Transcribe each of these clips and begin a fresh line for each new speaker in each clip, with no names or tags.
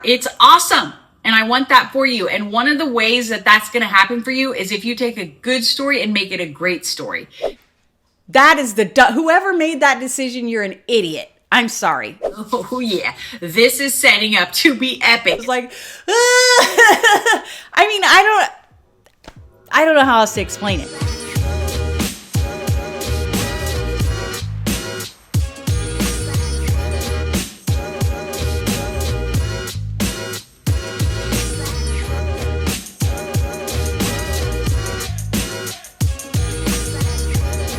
It's awesome. And I want that for you. And one of the ways that that's going to happen for you is if you take a good story and make it a great story.
That is whoever made that decision, you're an idiot. I'm sorry.
Oh yeah, this is setting up to be epic.
It's like, I mean, I don't know how else to explain it.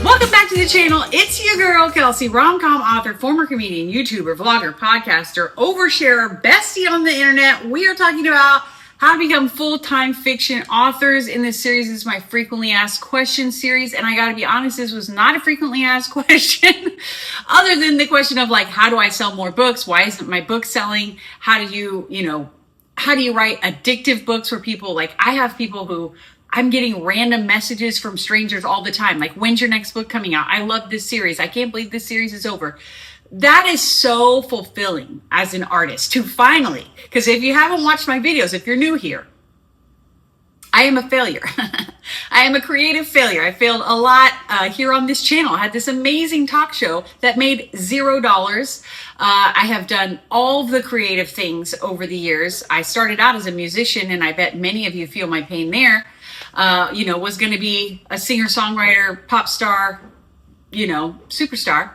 Welcome back to the channel. It's your girl, Kelsey, rom-com author, former comedian, YouTuber, vlogger, podcaster, oversharer, bestie on the internet. We are talking about how to become full-time fiction authors. In this series, this is my frequently asked questions series. And I gotta be honest, this was not a frequently asked question other than the question of like, how do I sell more books? Why isn't my book selling? How do you write addictive books for people? Like I have people who I'm getting random messages from strangers all the time. Like, when's your next book coming out? I love this series. I can't believe this series is over. That is so fulfilling as an artist to finally, because if you haven't watched my videos, if you're new here, I am a failure. I am a creative failure. I failed a lot here on this channel. I had this amazing talk show that made $0. I have done all the creative things over the years. I started out as a musician, and I bet many of you feel my pain there. Was going to be a singer-songwriter, pop star, superstar.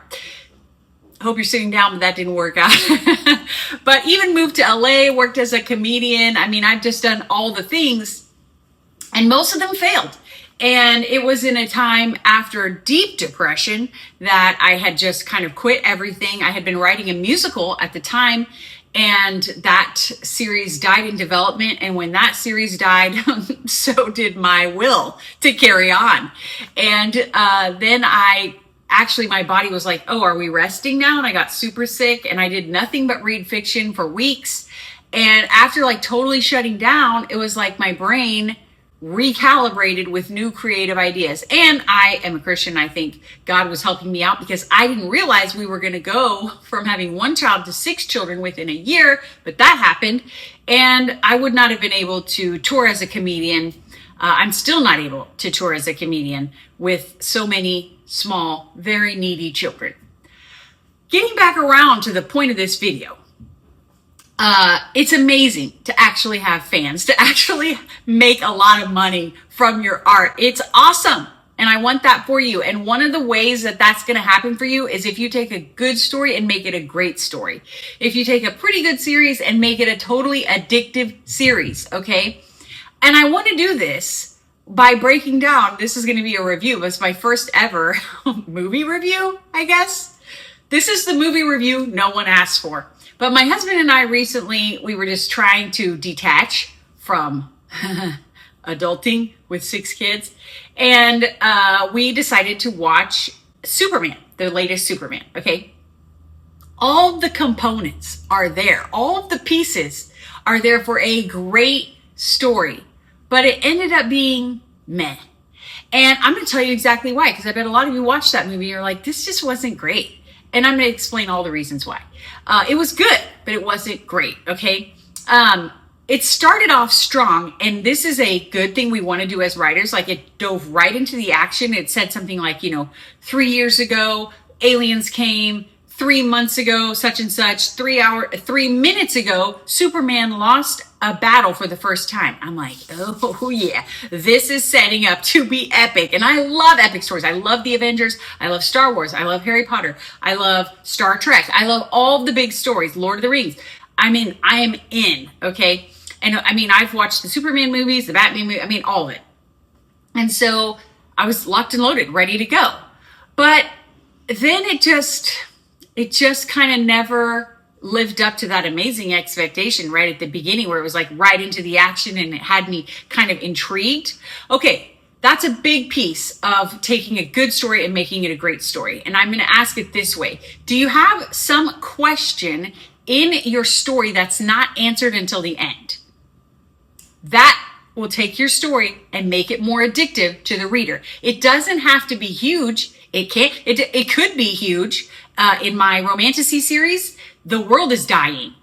Hope you're sitting down, but that didn't work out. But even moved to LA, worked as a comedian. I mean, I've just done all the things, and most of them failed. And it was in a time after deep depression that I had just kind of quit everything. I had been writing a musical at the time, and that series died in development. And when that series died, so did my will to carry on. And then my body was like, oh, are we resting now? And I got super sick, and I did nothing but read fiction for weeks. And after like totally shutting down, it was like my brain recalibrated with new creative ideas. And I am a Christian. I think God was helping me out because I didn't realize we were going to go from having one child to 6 children within a year, but that happened. And I would not have been able to tour as a comedian. I'm still not able to tour as a comedian with so many small, very needy children. Getting back around to the point of this video, it's amazing to actually have fans, to actually make a lot of money from your art. It's awesome. And I want that for you. And one of the ways that that's going to happen for you is if you take a good story and make it a great story. If you take a pretty good series and make it a totally addictive series, okay? And I want to do this by breaking down, this is going to be a review. It's my first ever movie review, I guess. This is the movie review no one asked for. But my husband and I recently, we were just trying to detach from adulting with 6 kids. And we decided to watch Superman, the latest Superman, okay? All the components are there. All of the pieces are there for a great story. But it ended up being meh. And I'm going to tell you exactly why, because I bet a lot of you watched that movie and you're like, this just wasn't great. And I'm going to explain all the reasons why. It was good, but it wasn't great, okay? It started off strong, and this is a good thing we want to do as writers. Like, it dove right into the action. It said something like, 3 years ago, aliens came. 3 months ago, such and such. 3 minutes ago, Superman lost a battle for the first time. I'm like, oh yeah, this is setting up to be epic. And I love epic stories. I love the Avengers. I love Star Wars. I love Harry Potter. I love Star Trek. I love all the big stories, Lord of the Rings. I mean, I am in, okay? And I mean, I've watched the Superman movies, the Batman movie, all of it. And so I was locked and loaded, ready to go. But then it just kind of never lived up to that amazing expectation right at the beginning, where it was like right into the action and it had me kind of intrigued. Okay, that's a big piece of taking a good story and making it a great story. And I'm going to ask it this way. Do you have some question in your story that's not answered until the end? That will take your story and make it more addictive to the reader. It doesn't have to be huge. It could be huge. In my romantasy series, the world is dying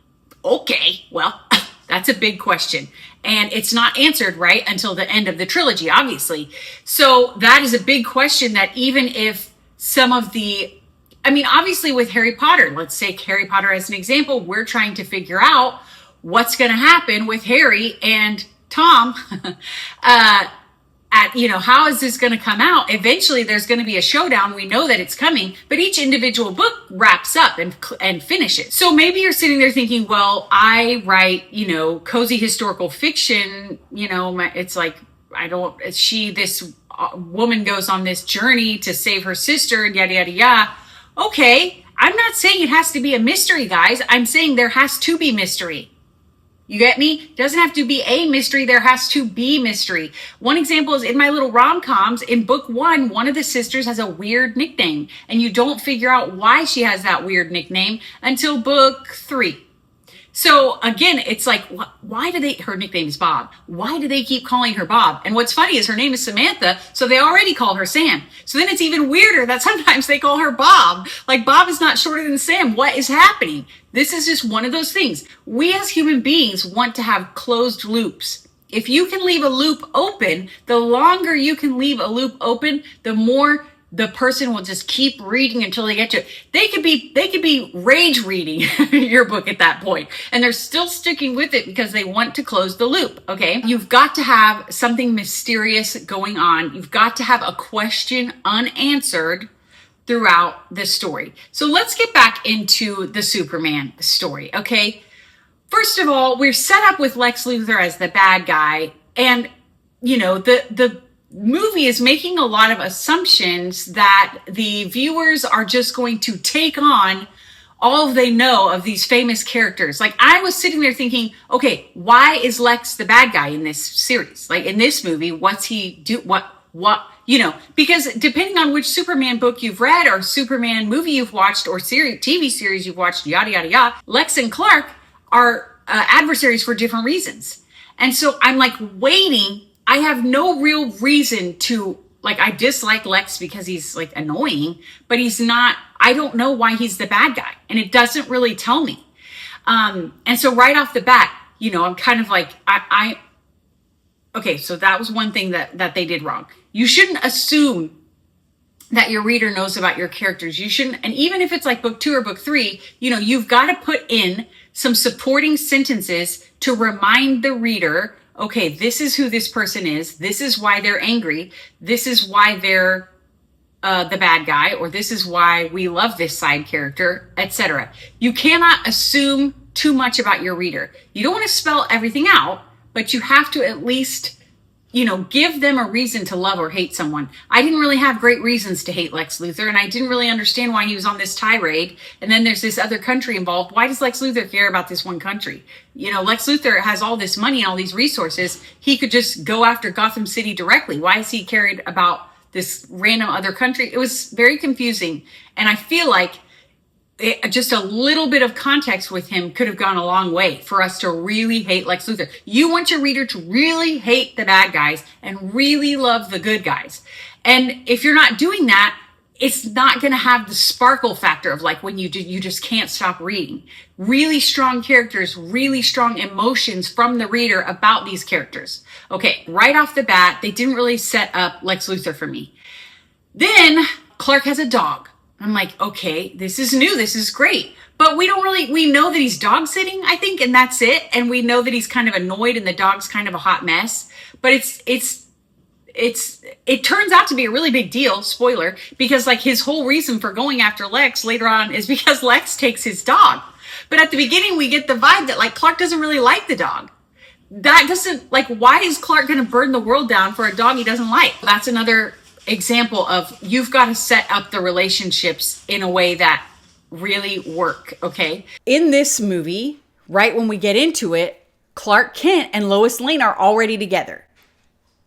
Okay, well, that's a big question. And it's not answered right until the end of the trilogy, obviously. So that is a big question that even if some of obviously with Harry Potter, let's take Harry Potter as an example, we're trying to figure out what's going to happen with Harry and Tom. How is this going to come out? Eventually there's going to be a showdown. We know that it's coming, but each individual book wraps up and finishes. So maybe you're sitting there thinking, well, I write, cozy historical fiction, it's like, this woman goes on this journey to save her sister and yada, yada, yada. Okay. I'm not saying it has to be a mystery, guys. I'm saying there has to be mystery. You get me? It doesn't have to be a mystery. There has to be mystery. One example is in my little rom-coms. In book one of the sisters has a weird nickname, and you don't figure out why she has that weird nickname until book 3. So again, it's like, her nickname's Bob. Why do they keep calling her Bob? And what's funny is her name is Samantha, so they already call her Sam. So then it's even weirder that sometimes they call her Bob. Like, Bob is not shorter than Sam. What is happening? This is just one of those things. We as human beings want to have closed loops. If you can leave a loop open, the longer you can leave a loop open, the more the person will just keep reading until they get to it. They could be rage reading your book at that point, and they're still sticking with it because they want to close the loop. Okay. You've got to have something mysterious going on. You've got to have a question unanswered throughout the story. So let's get back into the Superman story. Okay. First of all, we're set up with Lex Luthor as the bad guy, and the movie is making a lot of assumptions that the viewers are just going to take on all they know of these famous characters. Like, I was sitting there thinking, okay, why is Lex the bad guy in this series? Like, in this movie, what's he do? Because depending on which Superman book you've read or Superman movie you've watched or TV series you've watched, yada, yada, yada, Lex and Clark are adversaries for different reasons. And so I'm like waiting. I have no real reason to, I dislike Lex because he's annoying, but he's not, I don't know why he's the bad guy. And it doesn't really tell me. And so right off the bat, I'm kind of like, okay, so that was one thing that they did wrong. You shouldn't assume that your reader knows about your characters. You shouldn't, and even if it's like book 2 or book 3, you've got to put in some supporting sentences to remind the reader, okay, this is who this person is. This is why they're angry. This is why they're the bad guy, or this is why we love this side character, etc. You cannot assume too much about your reader. You don't want to spell everything out, but you have to at least, give them a reason to love or hate someone. I didn't really have great reasons to hate Lex Luthor, and I didn't really understand why he was on this tirade. And then there's this other country involved. Why does Lex Luthor care about this one country? Lex Luthor has all this money and all these resources. He could just go after Gotham City directly. Why is he cared about this random other country? It was very confusing. And I feel like just a little bit of context with him could have gone a long way for us to really hate Lex Luthor. You want your reader to really hate the bad guys and really love the good guys. And if you're not doing that, it's not going to have the sparkle factor of when you just can't stop reading. Really strong characters, really strong emotions from the reader about these characters. Okay, right off the bat, they didn't really set up Lex Luthor for me. Then Clark has a dog. I'm like, okay, this is new. This is great. But we know that he's dog sitting, I think, and that's it. And we know that he's kind of annoyed and the dog's kind of a hot mess. But it turns out to be a really big deal, spoiler, because his whole reason for going after Lex later on is because Lex takes his dog. But at the beginning, we get the vibe that Clark doesn't really like the dog. That doesn't, why is Clark going to burn the world down for a dog he doesn't like? That's another example of you've got to set up the relationships in a way that really work, okay?
In this movie, right when we get into it, Clark Kent and Lois Lane are already together.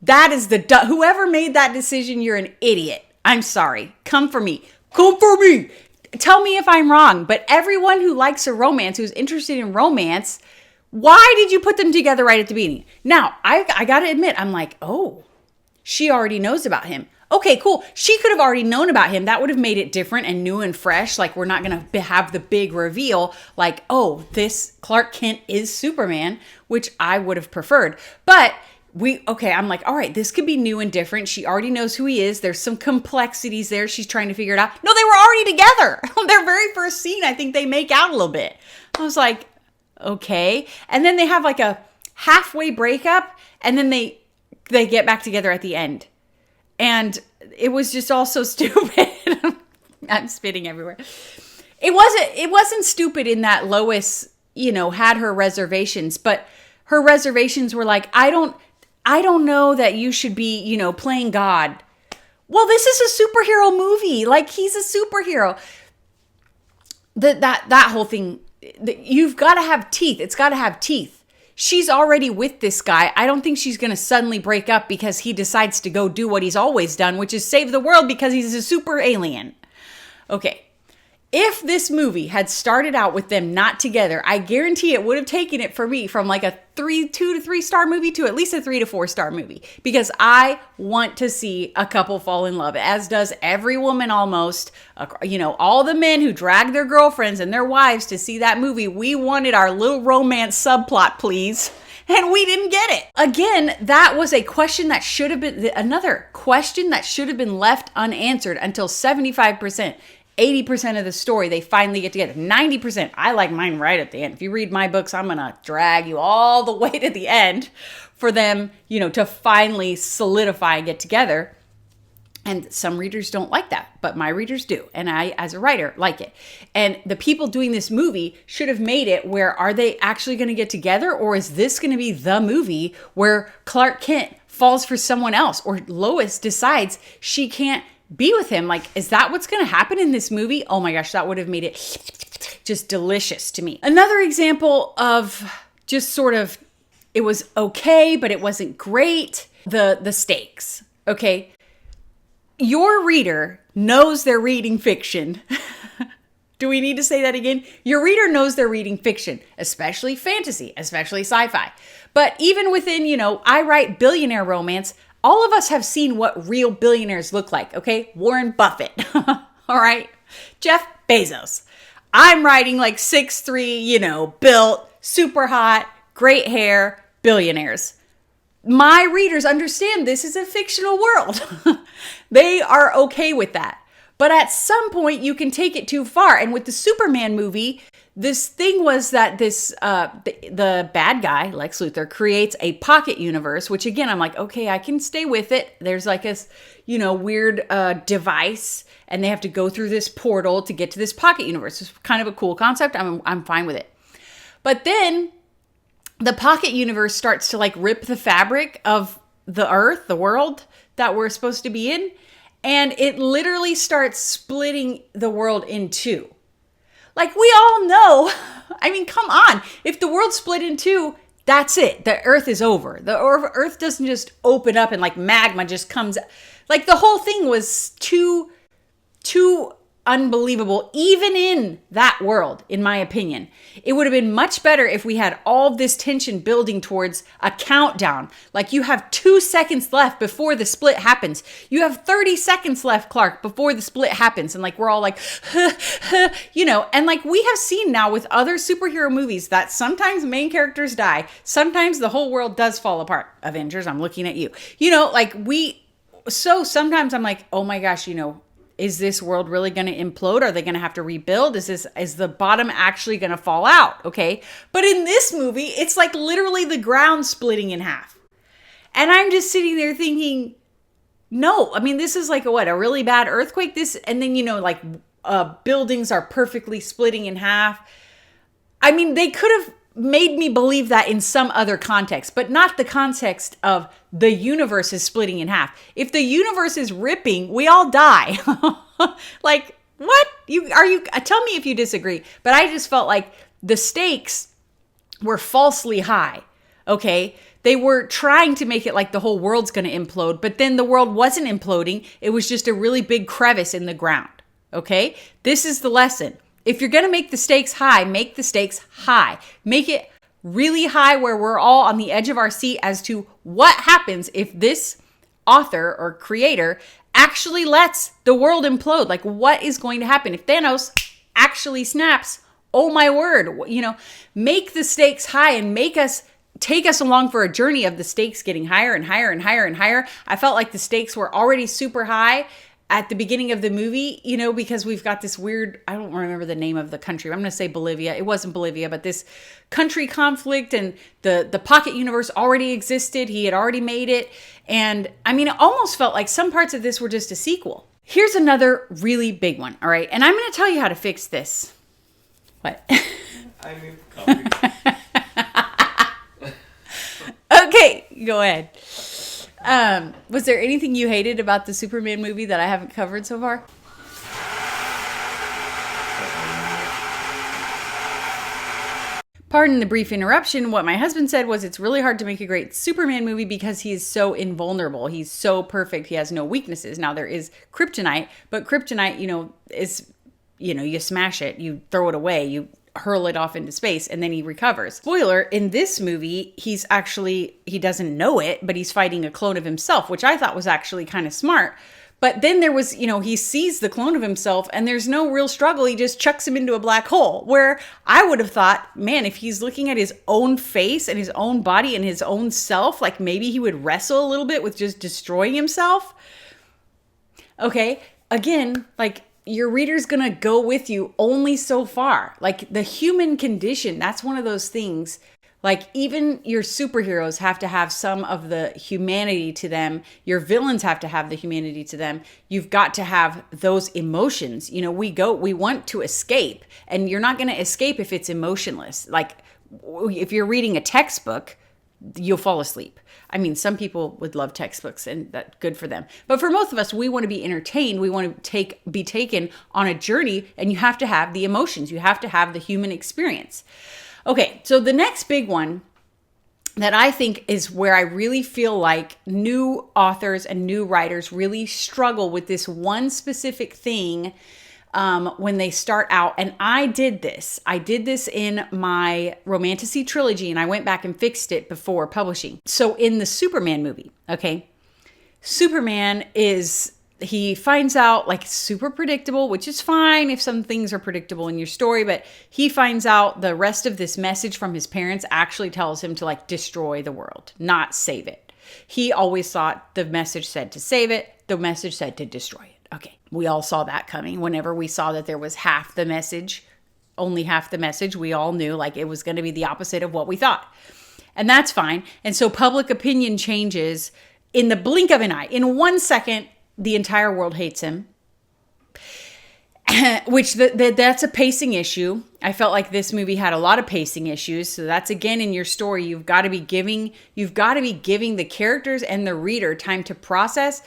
That is whoever made that decision, you're an idiot. I'm sorry. Come for me. Come for me. Tell me if I'm wrong, but everyone who likes a romance, who's interested in romance, why did you put them together right at the beginning? Now, I got to admit, I'm like, oh, she already knows about him. Okay, cool. She could have already known about him. That would have made it different and new and fresh. Like, we're not going to have the big reveal like, oh, this Clark Kent is Superman, which I would have preferred. But I'm like, all right, this could be new and different. She already knows who he is. There's some complexities there. She's trying to figure it out. No, they were already together. Their very first scene, I think they make out a little bit. I was like, okay. And then they have like a halfway breakup, and then they get back together at the end. And it was just all so stupid. I'm spitting everywhere. It wasn't stupid in that Lois, had her reservations, but her reservations were like, I don't know that you should be, playing God. Well, this is a superhero movie. Like, he's a superhero. That whole thing, you've got to have teeth. It's got to have teeth. She's already with this guy. I don't think she's going to suddenly break up because he decides to go do what he's always done, which is save the world because he's a super alien. Okay. If this movie had started out with them not together, I guarantee it would have taken it for me from like a 2 to 3 star movie to at least a 3 to 4 star movie, because I want to see a couple fall in love, as does every woman almost. All the men who drag their girlfriends and their wives to see that movie. We wanted our little romance subplot, please. And we didn't get it. Again, that was a question that should have been another question that should have been left unanswered until 75%. 80% of the story, they finally get together. 90%, I like mine right at the end. If you read my books, I'm going to drag you all the way to the end for them, to finally solidify and get together. And some readers don't like that, but my readers do. And I, as a writer, like it. And the people doing this movie should have made it where, are they actually going to get together? Or is this going to be the movie where Clark Kent falls for someone else, or Lois decides she can't be with him? Like, is that what's going to happen in this movie? Oh my gosh, that would have made it just delicious to me. Another example of just sort of, it was okay, but it wasn't great. The stakes. Okay. Your reader knows they're reading fiction. Do we need to say that again? Your reader knows they're reading fiction, especially fantasy, especially sci-fi. But even within, I write billionaire romance, all of us have seen what real billionaires look like, okay? Warren Buffett, all right? Jeff Bezos. I'm writing like 6'3", built, super hot, great hair, billionaires. My readers understand this is a fictional world. They are okay with that. But at some point, you can take it too far. And with the Superman movie, this thing was that the bad guy, Lex Luthor, creates a pocket universe, which again, I'm like, okay, I can stay with it. There's like a, weird device, and they have to go through this portal to get to this pocket universe. It's kind of a cool concept. I'm fine with it. But then the pocket universe starts to like rip the fabric of the earth, the world that we're supposed to be in. And it literally starts splitting the world in two. Like, we all know, I mean, come on. If the world split in two, that's it. The earth is over. The earth doesn't just open up and like magma just comes. Like, the whole thing was too unbelievable, even in that world, in my opinion. It would have been much better if we had all this tension building towards a countdown. Like, you have 2 seconds left before the split happens. You have 30 seconds left, Clark, before the split happens. And like, we're all like, and like we have seen now with other superhero movies that sometimes main characters die. Sometimes the whole world does fall apart. Avengers, I'm looking at you. So sometimes I'm like, oh my gosh, is this world really going to implode? Are they going to have to rebuild? Is the bottom actually going to fall out? Okay. But in this movie, it's like literally the ground splitting in half. And I'm just sitting there thinking, no, I mean, this is like a really bad earthquake. And then, buildings are perfectly splitting in half. I mean, they could have made me believe that in some other context, but not the context of the universe is splitting in half. If the universe is ripping, we all die. Like, what? Tell me if you disagree, but I just felt like the stakes were falsely high. Okay. They were trying to make it like the whole world's going to implode, but then the world wasn't imploding. It was just a really big crevice in the ground. Okay. This is the lesson. If you're going to make the stakes high, make the stakes high. Make it really high where we're all on the edge of our seat as to what happens if this author or creator actually lets the world implode. Like, what is going to happen if Thanos actually snaps? Oh my word, make the stakes high and take us along for a journey of the stakes getting higher and higher and higher and higher. I felt like the stakes were already super high at the beginning of the movie, because we've got this weird, I don't remember the name of the country. I'm going to say Bolivia. It wasn't Bolivia, but this country conflict, and the pocket universe already existed. He had already made it. And I mean, it almost felt like some parts of this were just a sequel. Here's another really big one. All right. And I'm going to tell you how to fix this. What?
I need coffee.
Okay, go ahead. Was there anything you hated about the Superman movie that I haven't covered so far? Pardon the brief interruption. What my husband said was it's really hard to make a great Superman movie because he is so invulnerable. He's so perfect. He has no weaknesses. Now, there is kryptonite, but kryptonite, is, you smash it, you throw it away, you hurl it off into space, and then he recovers. Spoiler, in this movie, he doesn't know it, but he's fighting a clone of himself, which I thought was actually kind of smart. But then there was, he sees the clone of himself and there's no real struggle. He just chucks him into a black hole, where I would have thought, man, if he's looking at his own face and his own body and his own self, like maybe he would wrestle a little bit with just destroying himself. Okay. Again, like, your reader's gonna go with you only so far. Like, the human condition, that's one of those things. Like, even your superheroes have to have some of the humanity to them. Your villains have to have the humanity to them. You've got to have those emotions. We want to escape, and you're not going to escape if it's emotionless. Like, if you're reading a textbook, you'll fall asleep. I mean, some people would love textbooks, and that's good for them. But for most of us, we want to be entertained. We want to be taken on a journey, and you have to have the emotions. You have to have the human experience. Okay, so the next big one that I think is where I really feel like new authors and new writers really struggle with this one specific thing when they start out. And I did this. In my romantasy trilogy, and I went back and fixed it before publishing. So in the Superman movie, okay, Superman he finds out, like, super predictable, which is fine if some things are predictable in your story, but he finds out the rest of this message from his parents actually tells him to, like, destroy the world, not save it. He always thought the message said to save it. The message said to destroy it. Okay. We all saw that coming. Whenever we saw that there was half the message, only half the message, we all knew, like, it was going to be the opposite of what we thought. And that's fine. And so public opinion changes in the blink of an eye. In 1 second, the entire world hates him, which that's a pacing issue. I felt like this movie had a lot of pacing issues. So that's, again, in your story, you've got to be giving the characters and the reader time to process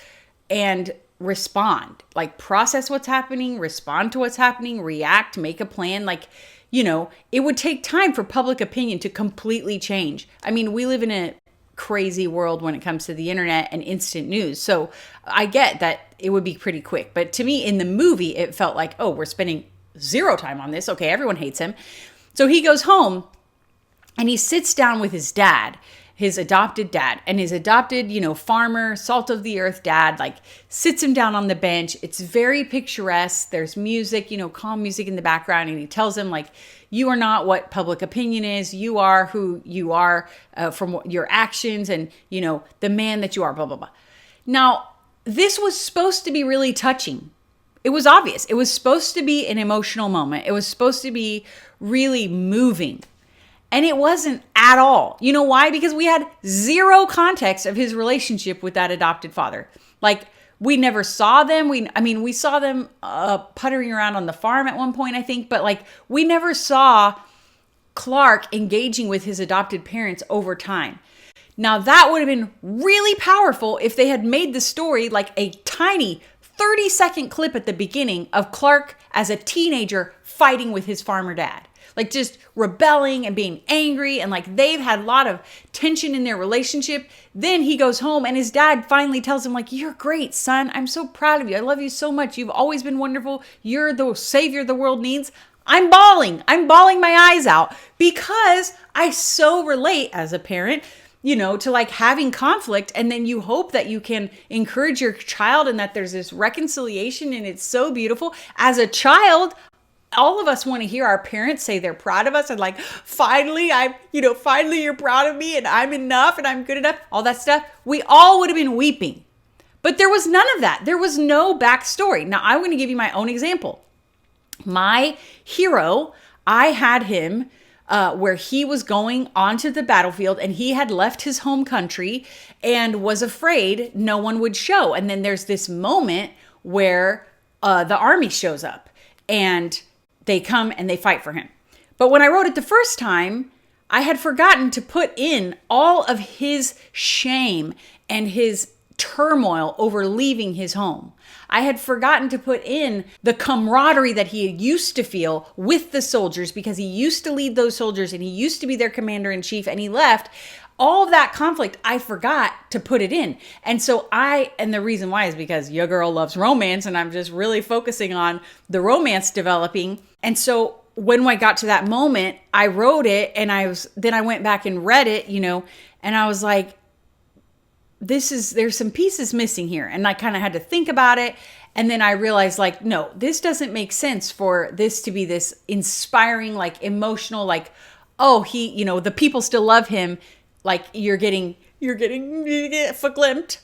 and respond. Like, process what's happening, respond to what's happening, react, make a plan. Like, it would take time for public opinion to completely change. I mean, we live in a crazy world when it comes to the internet and instant news. So I get that it would be pretty quick. But to me, in the movie, it felt like, oh, we're spending zero time on this. Okay, everyone hates him. So he goes home and he sits down with his dad, his adopted dad, and his adopted, farmer, salt of the earth dad, like, sits him down on the bench. It's very picturesque. There's music, calm music in the background. And he tells him, like, you are not what public opinion is. You are who you are from your actions and, the man that you are, blah, blah, blah. Now, this was supposed to be really touching. It was obvious. It was supposed to be an emotional moment. It was supposed to be really moving. And it wasn't at all. You know why? Because we had zero context of his relationship with that adopted father. Like, we never saw them. We saw them puttering around on the farm at one point, I think. But, like, we never saw Clark engaging with his adopted parents over time. Now, that would have been really powerful if they had made the story like a tiny 30-second clip at the beginning of Clark as a teenager fighting with his farmer dad. Like, just rebelling and being angry, and, like, they've had a lot of tension in their relationship. Then he goes home and his dad finally tells him, like, you're great, son. I'm so proud of you. I love you so much. You've always been wonderful. You're the savior the world needs. I'm bawling my eyes out because I so relate as a parent to like having conflict, and then you hope that you can encourage your child and that there's this reconciliation, and it's so beautiful. As a child, all of us want to hear our parents say they're proud of us and like, finally, finally you're proud of me and I'm enough and I'm good enough, all that stuff. We all would have been weeping. But there was none of that. There was no backstory. Now, I'm going to give you my own example. My hero, I had him where he was going onto the battlefield and he had left his home country and was afraid no one would show. And then there's this moment where the army shows up and they come and they fight for him. But when I wrote it the first time, I had forgotten to put in all of his shame and his turmoil over leaving his home. I had forgotten to put in the camaraderie that he used to feel with the soldiers because he used to lead those soldiers and he used to be their commander in chief and he left. All of that conflict, I forgot to put it in. And so and the reason why is because your girl loves romance and I'm just really focusing on the romance developing. And so when I got to that moment, I wrote it and then I went back and read it, and I was like, there's some pieces missing here. And I kind of had to think about it. And then I realized like, no, this doesn't make sense for this to be this inspiring, like emotional, like, oh, the people still love him. Like you're getting verklempt.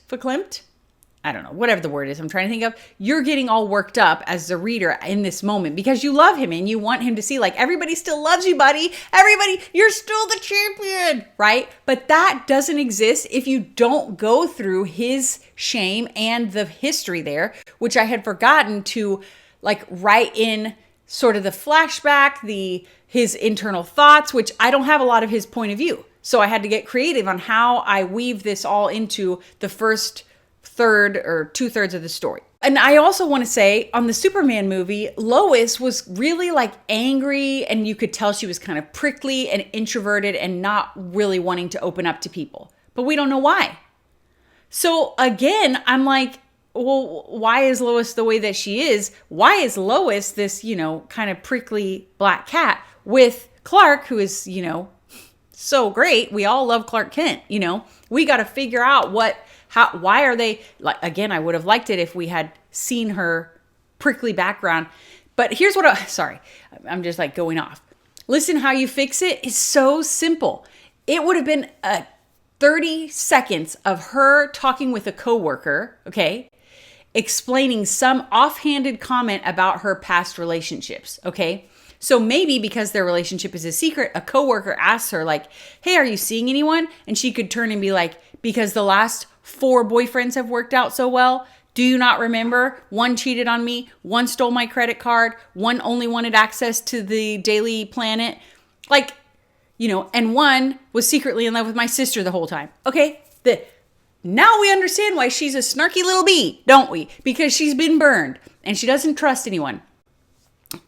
I don't know, whatever the word is I'm trying to think of. You're getting all worked up as the reader in this moment because you love him and you want him to see like everybody still loves you, buddy. Everybody, you're still the champion, right? But that doesn't exist if you don't go through his shame and the history there, which I had forgotten to like write in sort of the flashback, his internal thoughts, which I don't have a lot of his point of view. So I had to get creative on how I weave this all into the first third or 2/3 of the story. And I also want to say on the Superman movie, Lois was really like angry and you could tell she was kind of prickly and introverted and not really wanting to open up to people. But we don't know why. So again, I'm like, well, why is Lois the way that she is? Why is Lois this, kind of prickly black cat with Clark, who is, so great. We all love Clark Kent, we got to figure out why are they like, again, I would have liked it if we had seen her prickly background, but here's sorry, I'm just like going off. Listen, How You Fix It is so simple. It would have been 30 seconds of her talking with a coworker, okay, explaining some offhanded comment about her past relationships, okay? So maybe because their relationship is a secret, a coworker asks her like, hey, are you seeing anyone? And she could turn and be like, because the last 4 boyfriends have worked out so well. Do you not remember? One cheated on me. One stole my credit card. One only wanted access to the Daily Planet. Like, and one was secretly in love with my sister the whole time. Okay. Now we understand why she's a snarky little bee, don't we? Because she's been burned and she doesn't trust anyone.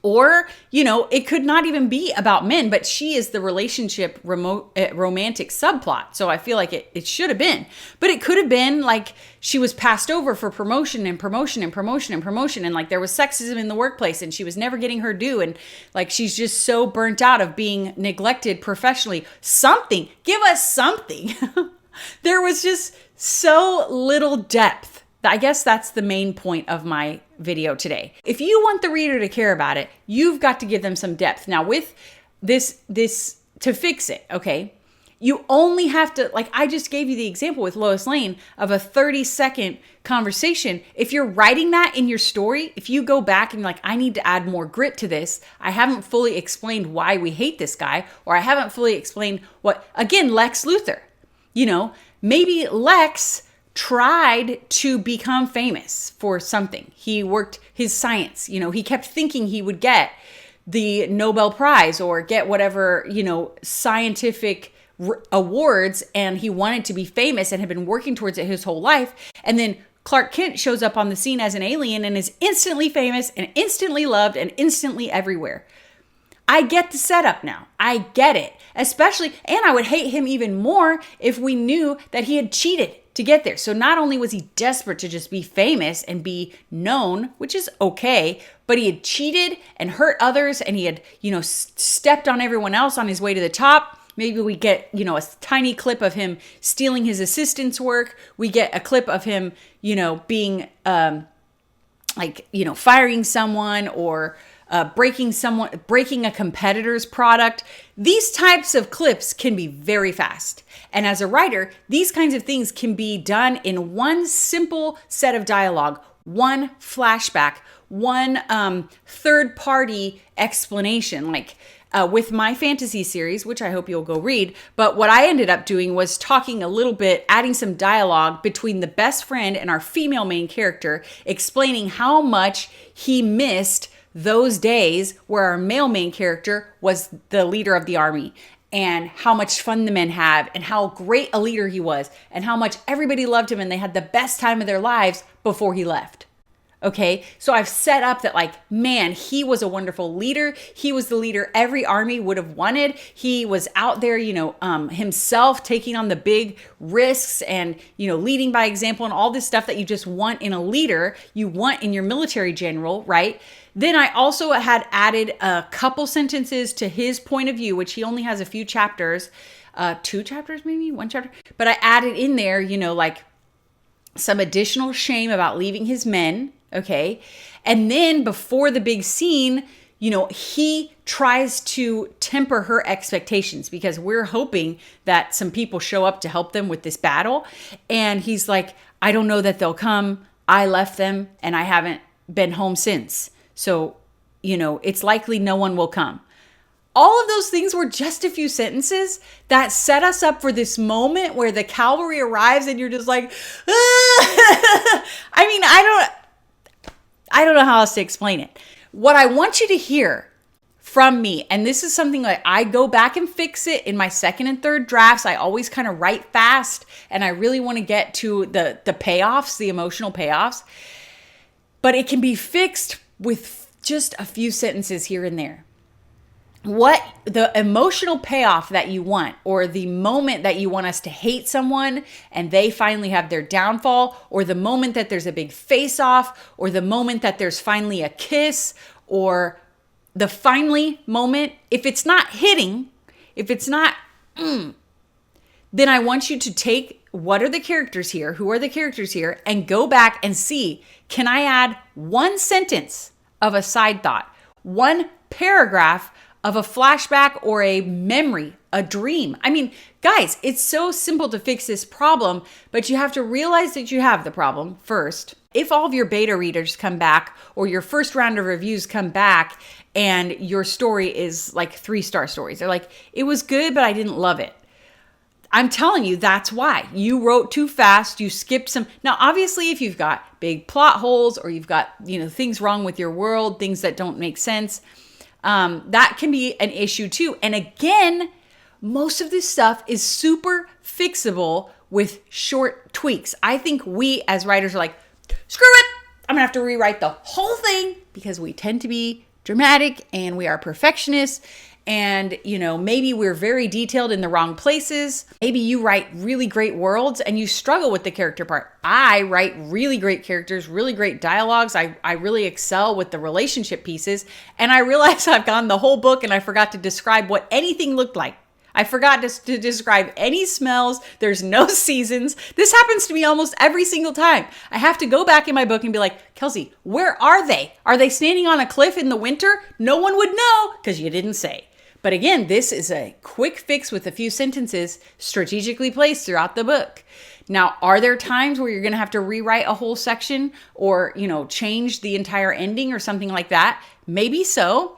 Or, it could not even be about men, but she is the relationship romantic subplot. So I feel like it should have been. But it could have been like she was passed over for promotion and promotion and promotion and promotion. And like there was sexism in the workplace and she was never getting her due. And like she's just so burnt out of being neglected professionally. Something. Give us something. There was just so little depth. I guess that's the main point of my video today. If you want the reader to care about it, you've got to give them some depth. Now with this to fix it, okay, you only have to, like I just gave you the example with Lois Lane of a 30-second conversation. If you're writing that in your story, if you go back and like, I need to add more grit to this, I haven't fully explained why we hate this guy, or I haven't fully explained again, Lex Luthor, maybe Lex tried to become famous for something. He worked his science, he kept thinking he would get the Nobel Prize or get whatever, scientific awards, and he wanted to be famous and had been working towards it his whole life. And then Clark Kent shows up on the scene as an alien and is instantly famous and instantly loved and instantly everywhere. I get the setup now. I get it. Especially, and I would hate him even more if we knew that he had cheated to get there. So not only was he desperate to just be famous and be known, which is okay, but he had cheated and hurt others and he had, stepped on everyone else on his way to the top. Maybe we get, a tiny clip of him stealing his assistant's work. We get a clip of him, being firing someone or breaking a competitor's product. These types of clips can be very fast. And as a writer, these kinds of things can be done in one simple set of dialogue, one flashback, one third-party explanation. With my fantasy series, which I hope you'll go read, but what I ended up doing was talking a little bit, adding some dialogue between the best friend and our female main character, explaining how much he missed those days where our male main character was the leader of the army, and how much fun the men have, and how great a leader he was, and how much everybody loved him and they had the best time of their lives before he left. Okay, so I've set up that man, he was a wonderful leader. He was the leader every army would have wanted. He was out there, himself taking on the big risks and, leading by example and all this stuff that you just want in a leader, you want in your military general, right? Then I also had added a couple sentences to his point of view, which he only has a few chapters, 2 chapters, maybe 1 chapter. But I added in there, some additional shame about leaving his men. Okay. And then before the big scene, he tries to temper her expectations because we're hoping that some people show up to help them with this battle. And he's like, I don't know that they'll come. I left them and I haven't been home since. So, it's likely no one will come. All of those things were just a few sentences that set us up for this moment where the cavalry arrives and you're just like, ah! I don't know how else to explain it. What I want you to hear from me, and this is something that I go back and fix it in my second and third drafts. I always kind of write fast and I really want to get to the payoffs, the emotional payoffs. But it can be fixed with just a few sentences here and there. What the emotional payoff that you want, or the moment that you want us to hate someone and they finally have their downfall, or the moment that there's a big face off, or the moment that there's finally a kiss, or the finally moment, if it's not hitting, if it's not, then I want you to take what are the characters here, who are the characters here, and go back and see, can I add one sentence of a side thought, one paragraph of a flashback or a memory, a dream. Guys, it's so simple to fix this problem, but you have to realize that you have the problem first. If all of your beta readers come back or your first round of reviews come back and your story is 3-star stories, they're like, it was good, but I didn't love it. I'm telling you, that's why. You wrote too fast, you skipped some. Now, obviously, if you've got big plot holes or you've got, things wrong with your world, things that don't make sense, that can be an issue too. And again, most of this stuff is super fixable with short tweaks. I think we as writers are like, screw it, I'm gonna have to rewrite the whole thing because we tend to be dramatic and we are perfectionists. And, maybe we're very detailed in the wrong places. Maybe you write really great worlds and you struggle with the character part. I write really great characters, really great dialogues. I really excel with the relationship pieces. And I realize I've gone the whole book and I forgot to describe what anything looked like. I forgot to describe any smells. There's no seasons. This happens to me almost every single time. I have to go back in my book and be like, Kelsey, where are they? Are they standing on a cliff in the winter? No one would know because you didn't say. But again, this is a quick fix with a few sentences strategically placed throughout the book. Now, are there times where you're going to have to rewrite a whole section or, change the entire ending or something like that? Maybe so.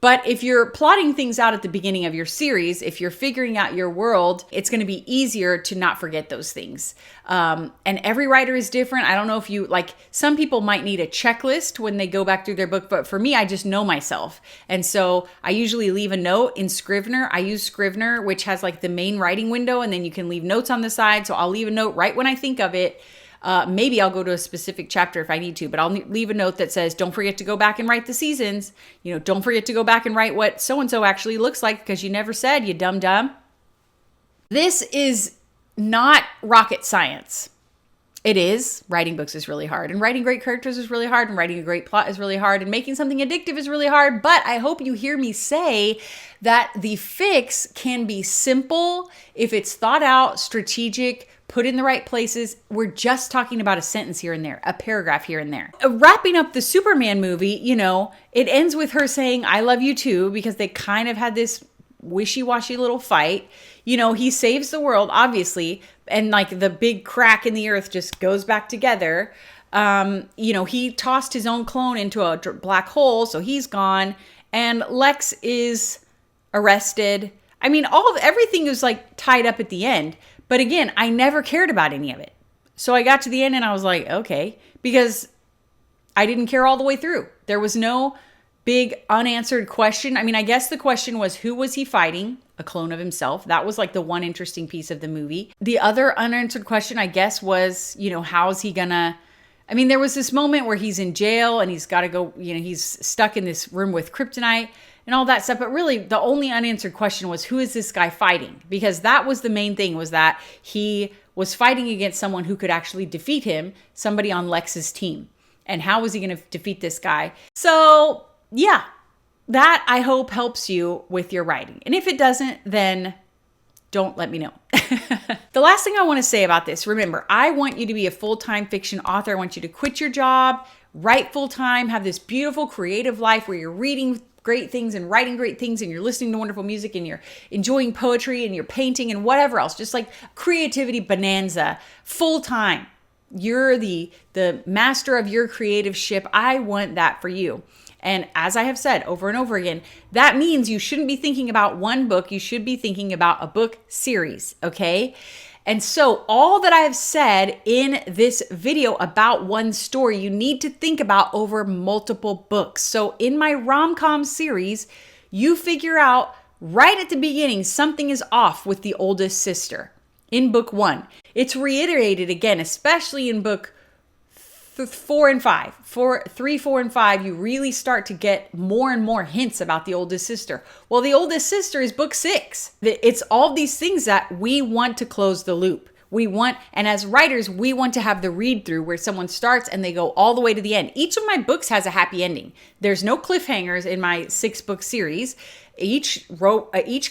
But if you're plotting things out at the beginning of your series, if you're figuring out your world, it's going to be easier to not forget those things. And every writer is different. I don't know if you, some people might need a checklist when they go back through their book, but for me, I just know myself. And so I usually leave a note in Scrivener. I use Scrivener, which has the main writing window, and then you can leave notes on the side. So I'll leave a note right when I think of it. Maybe I'll go to a specific chapter if I need to, but I'll leave a note that says, don't forget to go back and write the seasons. Don't forget to go back and write what so-and-so actually looks like because you never said, you dumb. This is not rocket science. It is. Writing books is really hard, and writing great characters is really hard, and writing a great plot is really hard, and making something addictive is really hard. But I hope you hear me say that the fix can be simple if it's thought out, strategic, put in the right places. We're just talking about a sentence here and there, a paragraph here and there. Wrapping up the Superman movie, it ends with her saying, "I love you too," because they kind of had this wishy-washy little fight. He saves the world, obviously, and like the big crack in the earth just goes back together. He tossed his own clone into a black hole, so he's gone. And Lex is arrested. I mean, everything is like tied up at the end. But again, I never cared about any of it. So I got to the end and I was like, okay, because I didn't care all the way through. There was no big unanswered question. I mean, I guess the question was, who was he fighting? A clone of himself. That was like the one interesting piece of the movie. The other unanswered question, I guess, was, how is he gonna... I mean, there was this moment where he's in jail and he's got to go, he's stuck in this room with kryptonite and all that stuff. But really, the only unanswered question was, who is this guy fighting? Because that was the main thing, was that he was fighting against someone who could actually defeat him, somebody on Lex's team. And how was he going to defeat this guy? So, yeah, that I hope helps you with your writing. And if it doesn't, then don't let me know. The last thing I want to say about this, remember, I want you to be a full-time fiction author. I want you to quit your job, write full-time, have this beautiful creative life where you're reading great things and writing great things and you're listening to wonderful music and you're enjoying poetry and you're painting and whatever else, just like creativity bonanza, full-time. You're the master of your creative ship. I want that for you. And as I have said over and over again, that means you shouldn't be thinking about one book. You should be thinking about a book series, okay? And so all that I have said in this video about one story, you need to think about over multiple books. So in my rom-com series, you figure out right at the beginning, something is off with the oldest sister in book 1. It's reiterated again, especially in book 4 and 5. 3, 4, and 5, you really start to get more and more hints about the oldest sister. Well, the oldest sister is book 6. It's all these things that we want to close the loop. And as writers, we want to have the read through where someone starts and they go all the way to the end. Each of my books has a happy ending. There's no cliffhangers in my 6-book series. Each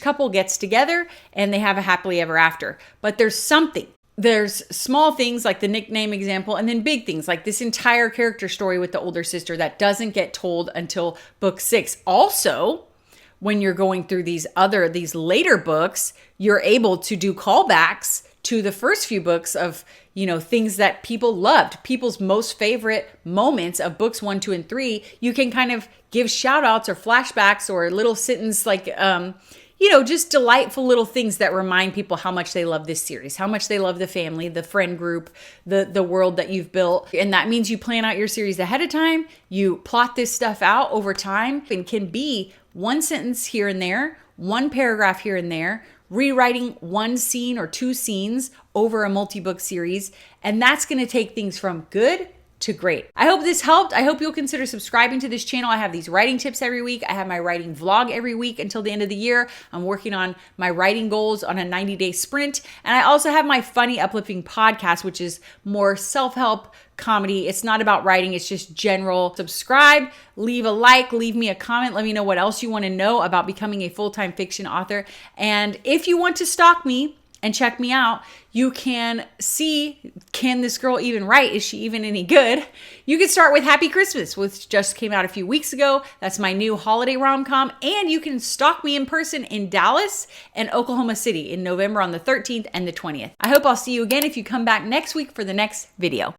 couple gets together and they have a happily ever after. But there's something. There's small things like the nickname example, and then big things like this entire character story with the older sister that doesn't get told until book 6. Also, when you're going through these later books, you're able to do callbacks to the first few books of, things that people loved, people's most favorite moments of books 1, 2, and 3. You can kind of give shout outs or flashbacks or little sentence like, just delightful little things that remind people how much they love this series, how much they love the family, the friend group, the world that you've built. And that means you plan out your series ahead of time. You plot this stuff out over time, and can be one sentence here and there, one paragraph here and there, rewriting one scene or 2 scenes over a multi-book series. And that's going to take things from good to great. I hope this helped. I hope you'll consider subscribing to this channel. I have these writing tips every week. I have my writing vlog every week until the end of the year. I'm working on my writing goals on a 90-day sprint. And I also have my funny uplifting podcast, which is more self-help comedy. It's not about writing. It's just general. Subscribe, leave a like, leave me a comment. Let me know what else you want to know about becoming a full-time fiction author. And if you want to stalk me and check me out, you can see, can this girl even write? Is she even any good? You can start with Happy Christmas, which just came out a few weeks ago. That's my new holiday rom-com. And you can stalk me in person in Dallas and Oklahoma City in November on the 13th and the 20th. I hope I'll see you again if you come back next week for the next video.